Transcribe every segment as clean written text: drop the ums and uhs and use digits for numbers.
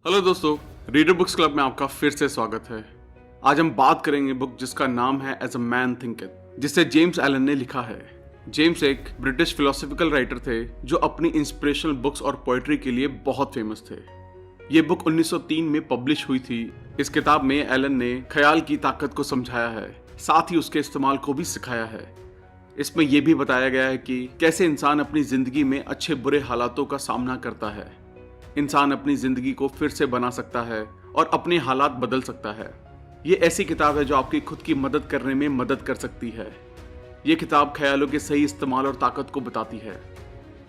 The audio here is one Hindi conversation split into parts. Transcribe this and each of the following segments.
हेलो दोस्तों, रीडर बुक्स क्लब में आपका फिर से स्वागत है। आज हम बात करेंगे बुक जिसका नाम है एज अ मैन थिंकeth, जिसे जेम्स एलन ने लिखा है। जेम्स एक ब्रिटिश फिलोसॉफिकल राइटर थे जो अपनी इंस्पिरेशनल बुक्स और पोएट्री के लिए बहुत फेमस थे। ये बुक 1903 में पब्लिश हुई थी। इस किताब में एलन ने ख्याल की ताकत को समझाया है, साथ ही उसके इस्तेमाल को भी सिखाया है। इसमें यह भी बताया गया है कि कैसे इंसान अपनी जिंदगी में अच्छे बुरे हालातों का सामना करता है। इंसान अपनी जिंदगी को फिर से बना सकता है और अपने हालात बदल सकता है। ये ऐसी किताब है जो आपकी खुद की मदद करने में मदद कर सकती है। ये किताब ख्यालों के सही इस्तेमाल और ताकत को बताती है।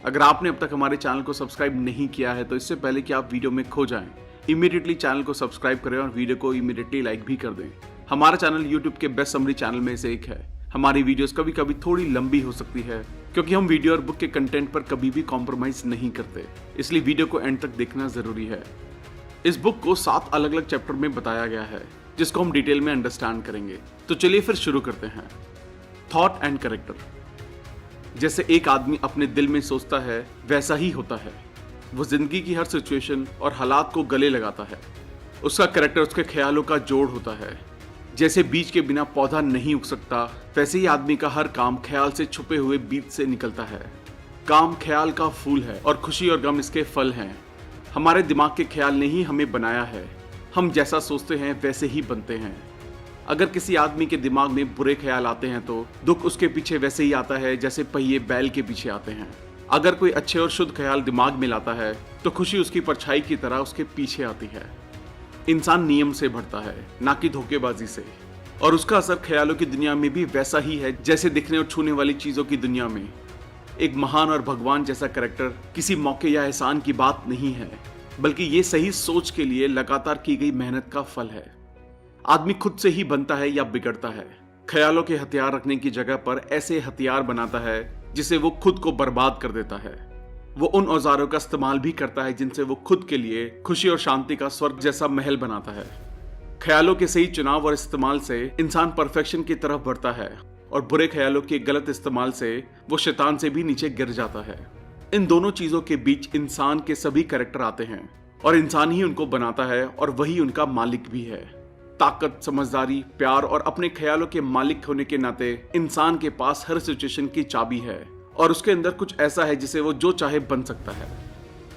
अगर आपने अब तक हमारे चैनल को सब्सक्राइब नहीं किया है तो इससे पहले कि आप वीडियो में खो जाएं, इमीडिएटली चैनल को सब्सक्राइब करें और वीडियो को इमीडिएटली लाइक भी कर दें। हमारा चैनल यूट्यूब के बेस्ट समरी चैनल में से एक है। हमारी वीडियोस कभी कभी थोड़ी लंबी हो सकती है क्योंकि हम वीडियो और बुक के कंटेंट पर कभी भी कॉम्प्रोमाइज नहीं करते, इसलिए वीडियो को एंड तक देखना जरूरी है। इस बुक को 7 अलग अलग चैप्टर में बताया गया है जिसको हम डिटेल में अंडरस्टैंड करेंगे। तो चलिए फिर शुरू करते हैं। Thought and character. जैसे एक आदमी अपने दिल में सोचता है वैसा ही होता है। वो जिंदगी की हर सिचुएशन और हालात को गले लगाता है। उसका कैरेक्टर उसके ख्यालों का जोड़ होता है। जैसे बीज के बिना पौधा नहीं उग सकता, वैसे ही आदमी का हर काम ख्याल से छुपे हुए बीज से निकलता है। काम ख्याल का फूल है और खुशी और गम इसके फल हैं। हमारे दिमाग के ख्याल ने ही हमें बनाया है। हम जैसा सोचते हैं वैसे ही बनते हैं। अगर किसी आदमी के दिमाग में बुरे ख्याल आते हैं तो दुख उसके पीछे वैसे ही आता है जैसे पहिए बैल के पीछे आते हैं। अगर कोई अच्छे और शुद्ध ख्याल दिमाग में लाता है तो खुशी उसकी परछाई की तरह उसके पीछे आती है। इंसान नियम से बढ़ता है, ना कि धोखेबाजी से, और उसका असर ख्यालों की दुनिया में भी वैसा ही है जैसे दिखने और छूने वाली चीजों की दुनिया में। एक महान और भगवान जैसा कैरेक्टर किसी मौके या एहसान की बात नहीं है, बल्कि ये सही सोच के लिए लगातार की गई मेहनत का फल है। आदमी खुद से ही बनता है या बिगड़ता है। ख्यालों के हथियार रखने की जगह पर ऐसे हथियार बनाता है जिसे वो खुद को बर्बाद कर देता है। वो उन औजारों का इस्तेमाल भी करता है जिनसे वो खुद के लिए खुशी और शांति का स्वर्ग जैसा महल बनाता है। ख्यालों के सही चुनाव और इस्तेमाल से इंसान परफेक्शन की तरफ बढ़ता है और बुरे ख्यालों के गलत इस्तेमाल से वो शैतान से भी नीचे गिर जाता है। इन दोनों चीजों के बीच इंसान के सभी कैरेक्टर आते हैं और इंसान ही उनको बनाता है और वही उनका मालिक भी है। ताकत, समझदारी, प्यार और अपने ख्यालों के मालिक होने के नाते इंसान के पास हर सिचुएशन की चाबी है और उसके अंदर कुछ ऐसा है जिसे वो जो चाहे बन सकता है।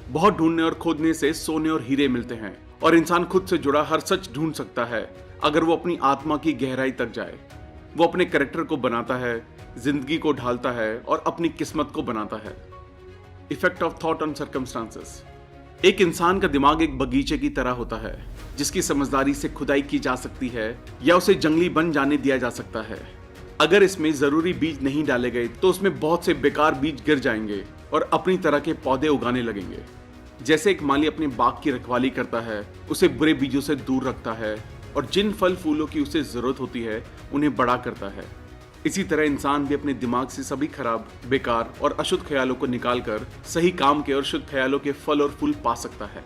बहुत ढूंढने और खोदने से सोने और हीरे मिलते हैं और इंसान खुद से जुड़ा हर सच ढूंढ सकता है अगर वो अपनी आत्मा की गहराई तक जाए। वो अपने कैरेक्टर को बनाता है, जिंदगी को ढालता है और अपनी किस्मत को बनाता है। Effect of thought on circumstances. एक इंसान का दिमाग एक बगीचे की तरह होता है जिसकी समझदारी से खुदाई की जा सकती है या उसे जंगली बन जाने दिया जा सकता है। अगर इसमें जरूरी बीज नहीं डाले गए तो उसमें बहुत से बेकार बीज गिर जाएंगे और अपनी तरह के पौधे उगाने लगेंगे। जैसे एक माली अपने बाग की रखवाली करता है, उसे बुरे बीजों से दूर रखता है और जिन फल फूलों की उसे जरूरत होती है उन्हें बड़ा करता है। इसी तरह इंसान भी अपने दिमाग से सभी खराब, बेकार और अशुद्ध ख्यालों को निकालकर सही काम के और शुद्ध ख्यालों के फल और फूल पा सकता है।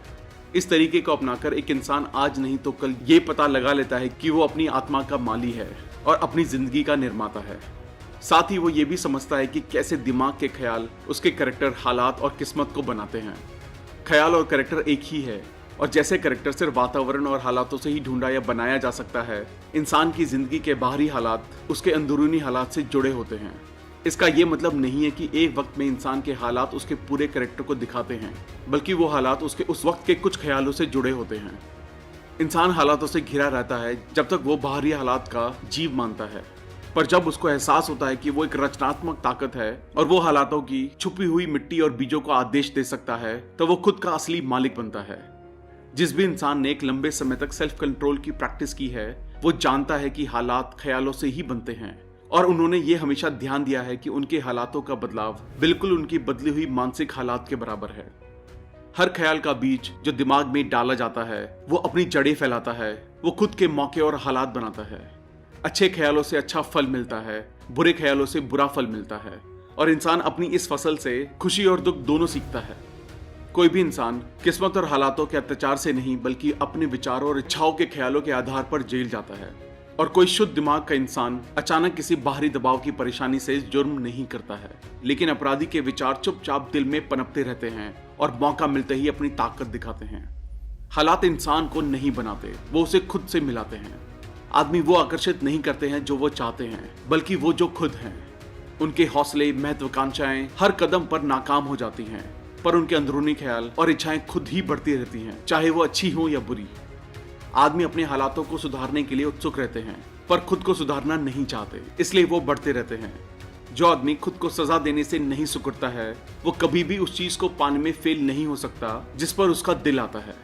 इस तरीके को अपनाकर एक इंसान आज नहीं तो कल ये पता लगा लेता है कि वो अपनी आत्मा का माली है और अपनी जिंदगी का निर्माता है। साथ ही वो ये भी समझता है कि कैसे दिमाग के ख्याल उसके कैरेक्टर, हालात और किस्मत को बनाते हैं। ख्याल और कैरेक्टर एक ही है और जैसे कैरेक्टर सिर्फ वातावरण और हालातों से ही ढूंढा या बनाया जा सकता है, इंसान की जिंदगी के बाहरी हालात उसके अंदरूनी हालात से जुड़े होते हैं। इसका ये मतलब नहीं है कि एक वक्त में इंसान के हालात उसके पूरे कैरेक्टर को दिखाते हैं, बल्कि वो हालात उसके उस वक्त के कुछ ख्यालों से जुड़े होते हैं। इंसान हालातों से घिरा रहता है जब तक वो बाहरी हालात का जीव मानता है, पर जब उसको एहसास होता है कि वो एक रचनात्मक ताकत है और वो हालातों की छुपी हुई मिट्टी और बीजों को आदेश दे सकता है, तो वो खुद का असली मालिक बनता है। जिस भी इंसान ने एक लंबे समय तक सेल्फ कंट्रोल की प्रैक्टिस की है, वो जानता है कि हालात ख्यालों से ही बनते हैं और उन्होंने ये हमेशा ध्यान दिया है कि उनके हालातों का बदलाव बिल्कुल उनकी बदली हुई मानसिक हालात के बराबर है। हर ख्याल का बीज जो दिमाग में डाला जाता है वो अपनी जड़ें फैलाता है। वो खुद के मौके और हालात बनाता है। अच्छे ख्यालों से अच्छा फल मिलता है, बुरे ख्यालों से बुरा फल मिलता है और इंसान अपनी इस फसल से खुशी और दुख दोनों सीखता है। कोई भी इंसान किस्मत और हालातों के अत्याचार से नहीं बल्कि अपने विचारों और इच्छाओं के ख्यालों के आधार पर जेल जाता है और कोई शुद्ध दिमाग का इंसान अचानक किसी बाहरी दबाव की परेशानी से जुर्म नहीं करता है, लेकिन अपराधी के विचार चुपचाप दिल में पनपते रहते हैं और मौका मिलते ही अपनी ताकत दिखाते हैं। हालात इंसान को नहीं बनाते, वो उसे खुद से मिलाते हैं। आदमी वो आकर्षित नहीं करते हैं जो वो चाहते हैं, बल्कि वो जो खुद हैं। उनके हौसले, महत्वाकांक्षाएं हर कदम पर नाकाम हो जाती हैं, पर उनके अंदरूनी ख्याल और इच्छाएं खुद ही बढ़ती रहती हैं, चाहे वो अच्छी हो या बुरी। आदमी अपने हालातों को सुधारने के लिए उत्सुक रहते हैं, पर खुद को सुधारना नहीं चाहते, इसलिए वो बढ़ते रहते हैं। जो आदमी खुद को सजा देने से नहीं सिकुड़ता है, वो कभी भी उस चीज को पाने में फेल नहीं हो सकता जिस पर उसका दिल आता है।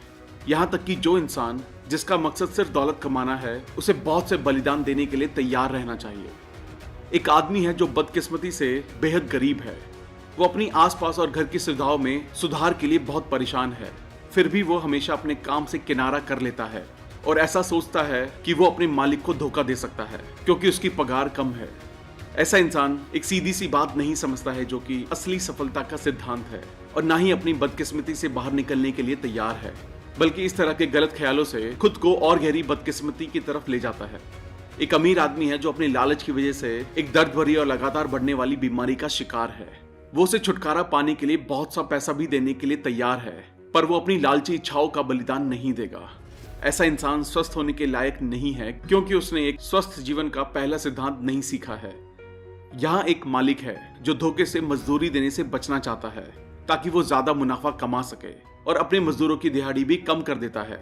यहाँ तक कि जो इंसान जिसका मकसद सिर्फ दौलत कमाना है, उसे बहुत से बलिदान देने के लिए तैयार रहना चाहिए। एक आदमी है जो बदकिस्मती से बेहद गरीब है। वो अपनी आसपास और घर की सुविधाओं में सुधार के लिए बहुत परेशान है, फिर भी वो हमेशा अपने काम से किनारा कर लेता है और ऐसा सोचता है कि वो अपने मालिक को धोखा दे सकता है क्योंकि उसकी पगार कम है। ऐसा इंसान एक सीधी सी बात नहीं समझता है जो कि असली सफलता का सिद्धांत है, और ना ही अपनी बदकिस्मती से बाहर निकलने के लिए तैयार है, बल्कि इस तरह के गलत ख्यालों से खुद को और गहरी बदकिस्मती की तरफ ले जाता है। एक अमीर आदमी है जो अपने लालच की वजह से एक दर्द भरी और लगातार बढ़ने वाली बीमारी का शिकार है। वो उसे छुटकारा पाने के लिए बहुत सा पैसा भी देने के लिए तैयार है, पर वो अपनी लालची इच्छाओं का बलिदान नहीं देगा। ऐसा इंसान स्वस्थ होने के लायक नहीं है क्योंकि उसने एक स्वस्थ जीवन का पहला सिद्धांत नहीं सीखा है। यहाँ एक मालिक है जो धोखे से मजदूरी देने से बचना चाहता है ताकि वो ज्यादा मुनाफा कमा सके, और अपने मजदूरों की दिहाड़ी भी कम कर देता है।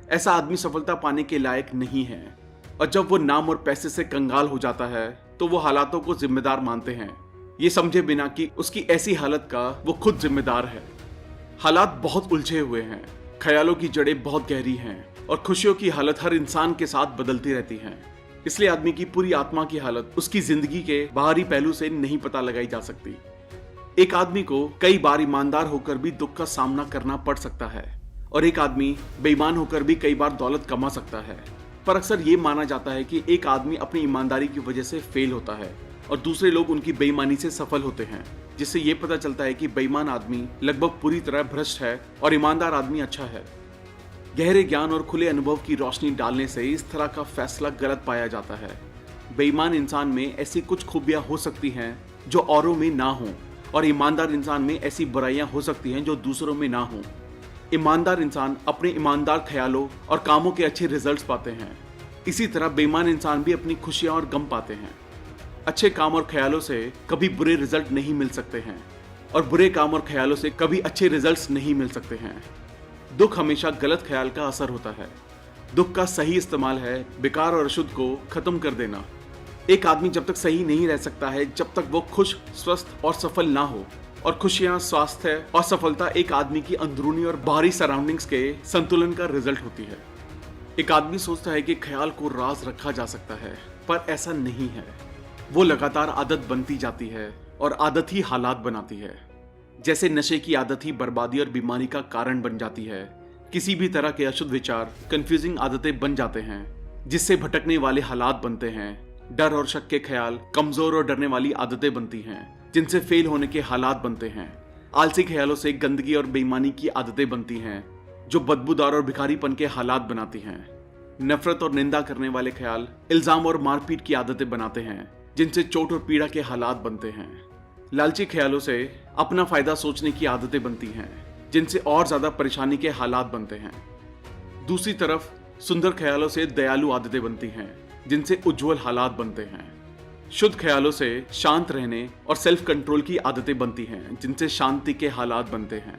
ऐसा आदमी सफलता पाने के लायक नहीं है, और जब वो नाम और पैसे से कंगाल हो जाता है तो वो हालातों को जिम्मेदार मानते हैं, ये समझे बिना कि उसकी ऐसी हालत का वो खुद जिम्मेदार है। हालात बहुत उलझे हुए हैं, ख्यालों की जड़ें बहुत गहरी हैं, और खुशियों की हालत हर इंसान के साथ बदलती रहती हैं। इसलिए आदमी की पूरी आत्मा की हालत उसकी जिंदगी के बाहरी पहलू से नहीं पता लगाई जा सकती। एक आदमी को कई बार ईमानदार होकर भी दुख का सामना करना पड़ सकता है, और एक आदमी बेईमान होकर भी कई बार दौलत कमा सकता है। पर अक्सर ये माना जाता है कि एक आदमी अपनी ईमानदारी की वजह से फेल होता है और दूसरे लोग उनकी बेईमानी से सफल होते हैं, जिससे ये पता चलता है कि बेईमान आदमी लगभग पूरी तरह भ्रष्ट है और ईमानदार आदमी अच्छा है। गहरे ज्ञान और खुले अनुभव की रोशनी डालने से इस तरह का फैसला गलत पाया जाता है। बेईमान इंसान में ऐसी कुछ खूबियां हो सकती हैं जो औरों में ना हो, और ईमानदार इंसान में ऐसी बुराइयां हो सकती हैं जो दूसरों में ना हो। ईमानदार इंसान अपने ईमानदार ख्यालों और कामों के अच्छे रिजल्ट्स पाते हैं। इसी तरह बेईमान इंसान भी अपनी खुशियां और गम पाते हैं। अच्छे काम और ख्यालों से कभी बुरे रिजल्ट नहीं मिल सकते हैं, और बुरे काम और ख्यालों से कभी अच्छे रिजल्ट्स नहीं मिल सकते हैं। दुख हमेशा गलत ख्याल का असर होता है। दुख का सही इस्तेमाल है बेकार और अशुद्ध को खत्म कर देना। एक आदमी जब तक सही नहीं रह सकता है जब तक वो खुश, स्वस्थ और सफल ना हो, और खुशियां, स्वास्थ्य और सफलता एक आदमी की अंदरूनी और बाहरी सराउंडिंग्स के संतुलन का रिजल्ट होती है। एक आदमी सोचता है कि ख्याल को राज रखा जा सकता है, पर ऐसा नहीं है। वो लगातार आदत बनती जाती है, और आदत ही हालात बनाती है। जैसे नशे की आदत ही बर्बादी और बीमारी का कारण बन जाती है, किसी भी तरह के अशुद्ध विचार कंफ्यूजिंग आदतें बन जाते हैं, जिससे भटकने वाले हालात बनते हैं। डर और शक के ख्याल कमजोर और डरने वाली आदतें बनती हैं, जिनसे फेल होने के हालात बनते हैं। आलसी ख्यालों से गंदगी और बेईमानी की आदतें बनती हैं, जो बदबूदार और भिखारीपन के हालात बनाती हैं। नफरत और निंदा करने वाले ख्याल इल्जाम और मारपीट की आदतें बनाते हैं, जिनसे चोट और पीड़ा के हालात बनते हैं। लालची ख्यालों से अपना फायदा सोचने की आदतें बनती हैं, जिनसे और ज्यादा परेशानी के हालात बनते हैं। दूसरी तरफ सुंदर ख्यालों से दयालु आदतें बनती हैं, जिनसे उज्जवल हालात बनते हैं। शुद्ध ख्यालों से शांत रहने और सेल्फ कंट्रोल की आदतें बनती हैं, जिनसे शांति के हालात बनते हैं।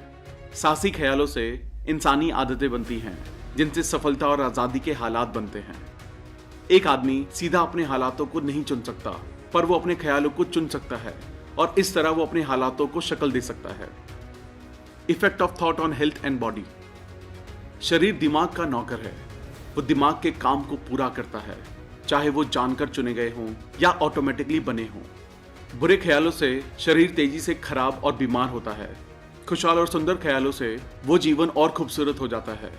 साहसी ख्यालों से इंसानी आदतें बनती हैं, जिनसे सफलता और आजादी के हालात बनते हैं। एक आदमी सीधा अपने हालातों को नहीं चुन सकता, पर वो अपने ख्यालों को चुन सकता है, और इस तरह वो अपने हालातों को शक्ल दे सकता है। Effect of thought on health and body. शरीर दिमाग का नौकर है। वो दिमाग के काम को पूरा करता है, चाहे वो जानकर चुने गए हों या ऑटोमेटिकली बने हों। बुरे ख्यालों से शरीर तेजी से खराब और बीमार होता है। खुशहाल और सुंदर ख्यालों से वो जीवन और खूबसूरत हो जाता है।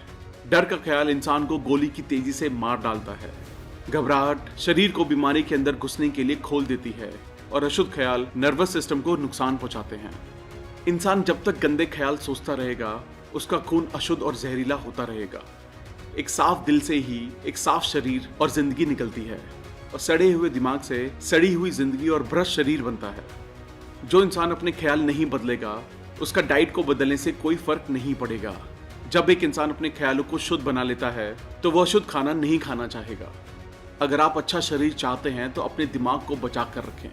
डर का ख्याल इंसान को गोली की तेजी से मार डालता है। घबराहट शरीर को बीमारी के अंदर घुसने के लिए खोल देती है, और अशुद्ध ख्याल नर्वस सिस्टम को नुकसान पहुंचाते हैं। इंसान जब तक गंदे ख्याल सोचता रहेगा, उसका खून अशुद्ध और जहरीला होता रहेगा। एक साफ दिल से ही एक साफ शरीर और जिंदगी निकलती है, और सड़े हुए दिमाग से सड़ी हुई जिंदगी और भ्रष्ट शरीर बनता है। जो इंसान अपने ख्याल नहीं बदलेगा, उसका डाइट को बदलने से कोई फर्क नहीं पड़ेगा। जब एक इंसान अपने ख्यालों को शुद्ध बना लेता है तो वह शुद्ध खाना नहीं खाना चाहेगा। अगर आप अच्छा शरीर चाहते हैं तो अपने दिमाग को बचा कर रखें।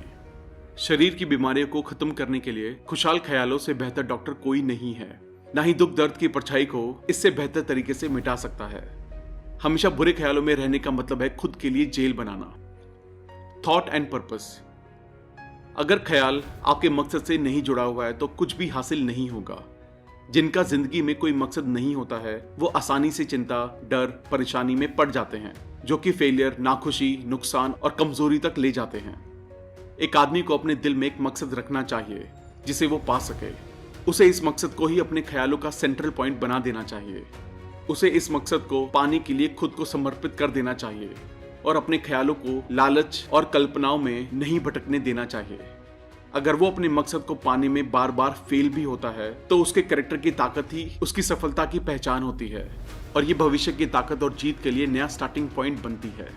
शरीर की बीमारियों को खत्म करने के लिए खुशहाल ख्यालों से बेहतर डॉक्टर कोई नहीं है। ना ही दुख दर्द की परछाई को इससे बेहतर तरीके से मिटा सकता है। हमेशा बुरे ख्यालों में रहने का मतलब है खुद के लिए जेल बनाना। Thought and purpose. अगर ख्याल आपके मकसद से नहीं जुड़ा हुआ है तो कुछ भी हासिल नहीं होगा। जिनका जिंदगी में कोई मकसद नहीं होता है वो आसानी से चिंता, डर, परेशानी में पड़ जाते हैं, जो कि फेलियर, नाखुशी, नुकसान और कमजोरी तक ले जाते हैं। एक आदमी को अपने दिल में एक मकसद रखना चाहिए जिसे वो पा सके। उसे इस मकसद को ही अपने ख्यालों का सेंट्रल पॉइंट बना देना चाहिए। उसे इस मकसद को पाने के लिए खुद को समर्पित कर देना चाहिए और अपने ख्यालों को लालच और कल्पनाओं में नहीं भटकने देना चाहिए। अगर वो अपने मकसद को पाने में बार बार फेल भी होता है तो उसके कैरेक्टर की ताकत ही उसकी सफलता की पहचान होती है और ये भविष्य की ताकत और जीत के लिए नया स्टार्टिंग पॉइंट बनती है।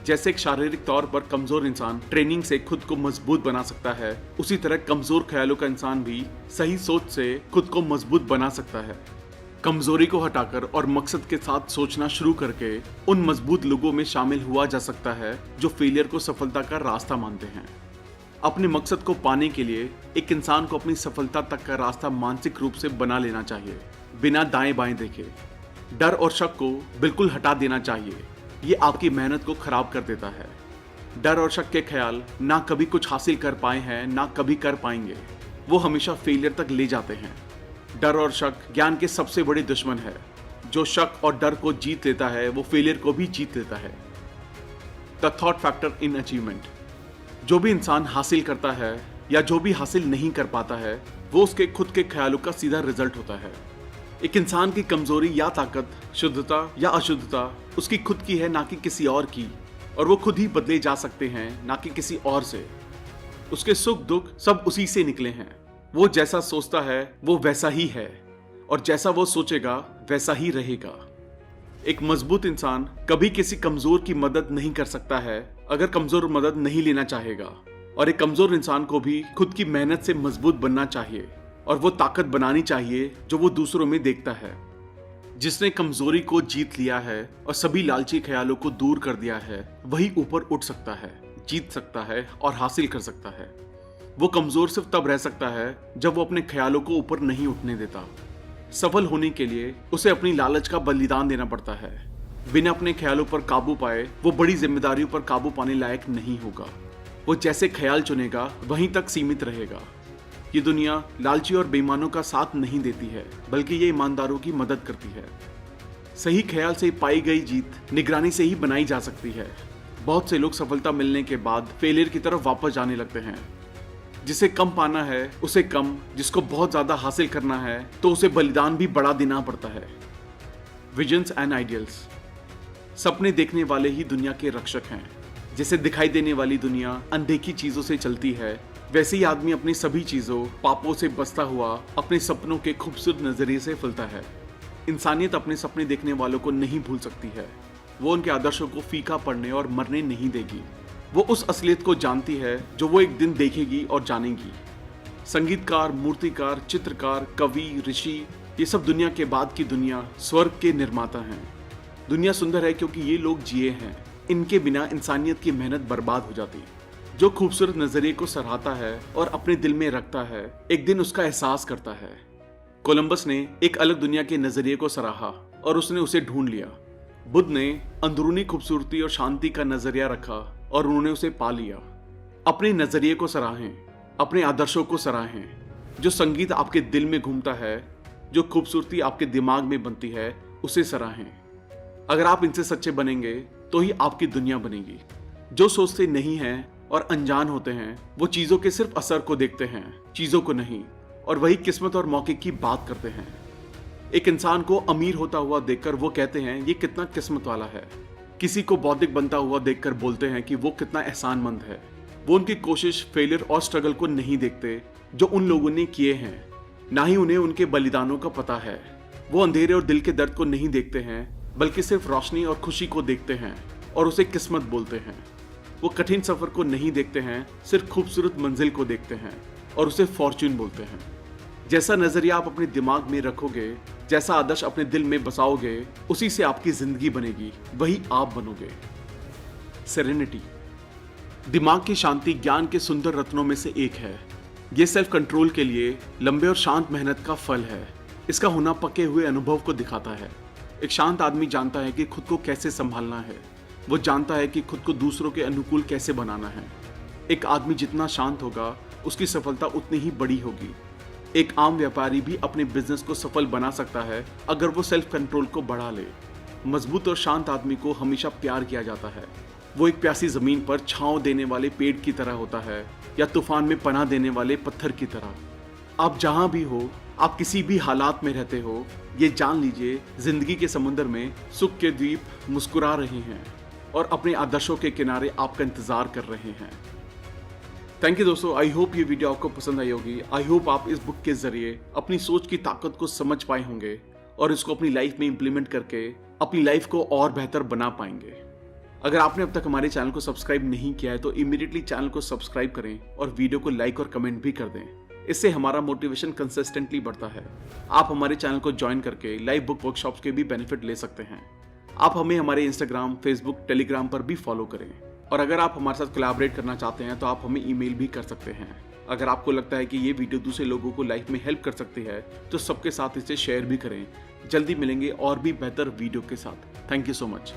जैसे एक शारीरिक तौर पर कमजोर इंसान ट्रेनिंग से खुद को मजबूत बना सकता है, उसी तरह कमजोर ख्यालों का इंसान भी सही सोच से खुद को मजबूत बना सकता है। कमजोरी को हटाकर और मकसद के साथ सोचना शुरू करके उन मजबूत लोगों में शामिल हुआ जा सकता है जो फेलियर को सफलता का रास्ता मानते हैं। अपने मकसद को पाने के लिए एक इंसान को अपनी सफलता तक का रास्ता मानसिक रूप से बना लेना चाहिए, बिना दाएं बाएं देखे। डर और शक को बिल्कुल हटा देना चाहिए, ये आपकी मेहनत को खराब कर देता है। डर और शक के ख्याल ना कभी कुछ हासिल कर पाए हैं ना कभी कर पाएंगे, वो हमेशा फेलियर तक ले जाते हैं। डर और शक ज्ञान के सबसे बड़े दुश्मन है। जो शक और डर को जीत लेता है वो फेलियर को भी जीत लेता है। The thought factor in achievement. जो भी इंसान हासिल करता है या जो भी हासिल नहीं कर पाता है वो उसके खुद के ख्यालों का सीधा रिजल्ट होता है। एक इंसान की कमजोरी या ताकत, शुद्धता या अशुद्धता उसकी खुद की है, ना कि किसी और की, और वो खुद ही बदले जा सकते हैं, ना कि किसी और से। उसके सुख दुख सब उसी से निकले हैं। वो जैसा सोचता है वो वैसा ही है और जैसा वो सोचेगा वैसा ही रहेगा। एक मजबूत इंसान कभी किसी कमजोर की मदद नहीं कर सकता है अगर कमजोर मदद नहीं लेना चाहेगा, और एक कमजोर इंसान को भी खुद की मेहनत से मजबूत बनना चाहिए और वो ताकत बनानी चाहिए जो वो दूसरों में देखता है। जिसने कमजोरी को जीत लिया है और सभी लालची ख्यालों को दूर कर दिया है वही ऊपर उठ सकता है, जीत सकता है और हासिल कर सकता है। वो कमजोर सिर्फ तब रह सकता है जब वो अपने ख्यालों को ऊपर नहीं उठने देता। सफल होने के लिए उसे अपनी लालच का बलिदान देना पड़ता है। बिना अपने ख्यालों पर काबू पाए वो बड़ी जिम्मेदारियों पर काबू पाने लायक नहीं होगा। वो जैसे ख्याल चुनेगा वहीं तक सीमित रहेगा। ये दुनिया लालची और बेईमानों का साथ नहीं देती है, बल्कि ये ईमानदारों की मदद करती है। सही ख्याल से पाई गई जीत निगरानी से ही बनाई जा सकती है। बहुत से लोग सफलता मिलने के बाद फेलियर की तरफ वापस जाने लगते हैं। जिसे कम पाना है उसे कम, जिसको बहुत ज्यादा हासिल करना है तो उसे बलिदान भी बढ़ा देना पड़ता है। Visions and ideals. सपने देखने वाले ही दुनिया के रक्षक हैं। जैसे दिखाई देने वाली दुनिया अनदेखी चीजों से चलती है, वैसे ही आदमी अपनी सभी चीजों, पापों से बचता हुआ अपने सपनों के खूबसूरत नजरिए से फैलता है। इंसानियत अपने सपने देखने वालों को नहीं भूल सकती है। वो उनके आदर्शों को फीका पड़ने और मरने नहीं देगी। वो उस असलियत को जानती है जो वो एक दिन देखेगी और जानेगी। संगीतकार, मूर्तिकार, चित्रकार, कवि, ऋषि, ये सब दुनिया के बाद की दुनिया, स्वर्ग के निर्माता हैं। दुनिया सुंदर है क्योंकि ये लोग जिए हैं। इनके बिना इंसानियत की मेहनत बर्बाद हो जाती। जो खूबसूरत नजरिए को सराहता है और अपने दिल में रखता है, एक दिन उसका एहसास करता है। कोलंबस ने एक अलग दुनिया के नजरिए को सराहा और उसने उसे ढूंढ लिया। बुद्ध ने अंदरूनी खूबसूरती और शांति का नजरिया रखा और उन्होंने उसे पा लिया। अपने नजरिए को सराहें, अपने आदर्शों को सराहें। जो संगीत आपके दिल में घूमता है, जो खूबसूरती आपके दिमाग में बनती है, उसे सराहें। अगर आप इनसे सच्चे बनेंगे तो ही आपकी दुनिया बनेगी। जो सोचते नहीं हैं और अनजान होते हैं वो चीजों के सिर्फ असर को देखते हैं, चीजों को नहीं, और वही किस्मत और मौके की बात करते हैं। एक इंसान को अमीर होता हुआ देखकर वो कहते हैं ये कितना किस्मत वाला है। किसी को बौद्धिक बनता हुआ देखकर बोलते हैं कि वो कितना एहसानमंद है। वो उनकी कोशिश, फेलियर और स्ट्रगल को नहीं देखते जो उन लोगों ने किए हैं, ना ही उन्हें उनके बलिदानों का पता है। वो अंधेरे और दिल के दर्द को नहीं देखते हैं, बल्कि सिर्फ रोशनी और खुशी को देखते हैं और उसे किस्मत बोलते हैं। वो कठिन सफर को नहीं देखते हैं, सिर्फ खूबसूरत मंजिल को देखते हैं और उसे फॉर्च्यून बोलते हैं। जैसा नजरिया आप अपने दिमाग में रखोगे, जैसा आदर्श अपने दिल में बसाओगे उसी से आपकी जिंदगी बनेगी, वही आप बनोगे। सेरेनिटी दिमाग की शांति ज्ञान के सुंदर रत्नों में से एक है। ये सेल्फ कंट्रोल के लिए लंबे और शांत मेहनत का फल है। इसका होना पके हुए अनुभव को दिखाता है। एक शांत आदमी जानता है कि खुद को कैसे संभालना है। वो जानता है कि खुद को दूसरों के अनुकूल कैसे बनाना है। एक आदमी जितना शांत होगा उसकी सफलता उतनी ही बड़ी होगी। एक आम व्यापारी भी अपने बिजनेस को सफल बना सकता है अगर वो सेल्फ कंट्रोल को बढ़ा ले। मजबूत और शांत आदमी को हमेशा प्यार किया जाता है। वो एक प्यासी जमीन पर छांव देने वाले पेड़ की तरह होता है या तूफान में पनाह देने वाले पत्थर की तरह। आप जहां भी हो, आप किसी भी हालात में रहते हो, ये जान लीजिए जिंदगी के समुद्र में सुख के द्वीप मुस्कुरा रहे हैं और अपने आदर्शों के किनारे आपका इंतजार कर रहे हैं। थैंक यू दोस्तों, आई होप ये वीडियो आपको पसंद आई होगी। आई होप आप इस बुक के जरिए अपनी सोच की ताकत को समझ पाए होंगे और इसको अपनी लाइफ में इंप्लीमेंट करके अपनी लाइफ को और बेहतर बना पाएंगे। अगर आपने अब तक हमारे चैनल को सब्सक्राइब नहीं किया है तो इमीडिएटली चैनल को सब्सक्राइब करें और वीडियो को लाइक और कमेंट भी कर दें। इससे हमारा मोटिवेशन कंसिस्टेंटली बढ़ता है। आप हमारे चैनल को ज्वाइन करके लाइव बुक वर्कशॉप्स के भी बेनिफिट ले सकते हैं। आप हमें हमारे इंस्टाग्राम, फेसबुक, टेलीग्राम पर भी फॉलो करें और अगर आप हमारे साथ कोलैबोरेट करना चाहते हैं तो आप हमें ईमेल भी कर सकते हैं। अगर आपको लगता है कि ये वीडियो दूसरे लोगों को लाइफ में हेल्प कर सकती है तो सबके साथ इसे शेयर भी करें। जल्दी मिलेंगे और भी बेहतर वीडियो के साथ। Thank you so much.